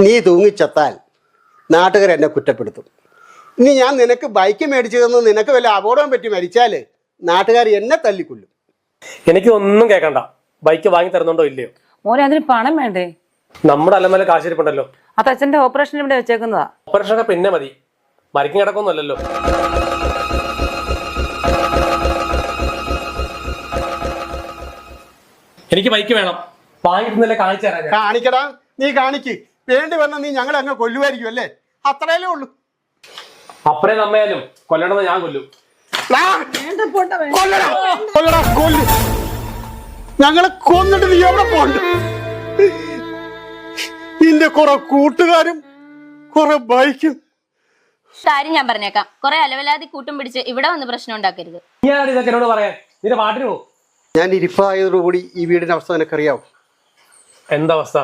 നീ തൂങ്ങിച്ചത്താൽ നാട്ടുകാർ എന്നെ കുറ്റപ്പെടുത്തും. ഇനി ഞാൻ നിനക്ക് ബൈക്ക് മേടിച്ചു തന്നു നിനക്ക് വല്ല അപകടം പറ്റി മരിച്ചാൽ നാട്ടുകാർ എന്നെ തല്ലിക്കൊല്ലും. എനിക്ക് ഒന്നും കേൾക്കണ്ട. ബൈക്ക് വാങ്ങി തരുന്നുണ്ടോ ഇല്ലയോ? മോനെ അതിന് പണം വേണ്ടേ? നമ്മുടെ അലമല കാശിരിപ്പുണ്ടല്ലോ. അത് അച്ഛന്റെ ഓപ്പറേഷൻ ഇവിടെ വെച്ചേക്കുന്നതാ. ഓപ്പറേഷൻ ഒക്കെ പിന്നെ മതി, മരിക്കും കിടക്കൊന്നുമല്ലല്ലോ. എനിക്ക് ബൈക്ക് വേണം. വാങ്ങിക്കുന്നല്ലേ കാണിച്ചു തരാം. കാണിക്കടാ, നീ കാണിക്ക്. വേണ്ടി വന്ന നീ ഞങ്ങളെ അങ്ങ് കൊല്ലുമായിരിക്കും അല്ലേ? അത്രയല്ലേ ഉള്ളൂ. അപ്പറേ നമ്മയാലും കൊല്ലണമെന്ന് ഞാൻ കൊല്ലും. ഞങ്ങളെ കൊന്നിട്ട് നീ എവിടെ പോണ്ട്? നിന്റെ കുറെ കൂട്ടുകാരും കുറെ ബൈക്കും. കാര്യം ഞാൻ പറഞ്ഞേക്കാം, കുറെ അലവലാതി കൂട്ടും പിടിച്ച് ഇവിടെ വന്ന് പ്രശ്നം ഉണ്ടാക്കരുത്. ഞാൻ ഇതൊക്കെ എന്നോട് പറയാൻ. നിന്റെ പാട്ടിന് പോ. ഞാൻ ഇരിപ്പായതോടുകൂടി ഈ വീടിന്റെ അവസ്ഥ നിനക്കറിയാവും. എന്താ അവസ്ഥ?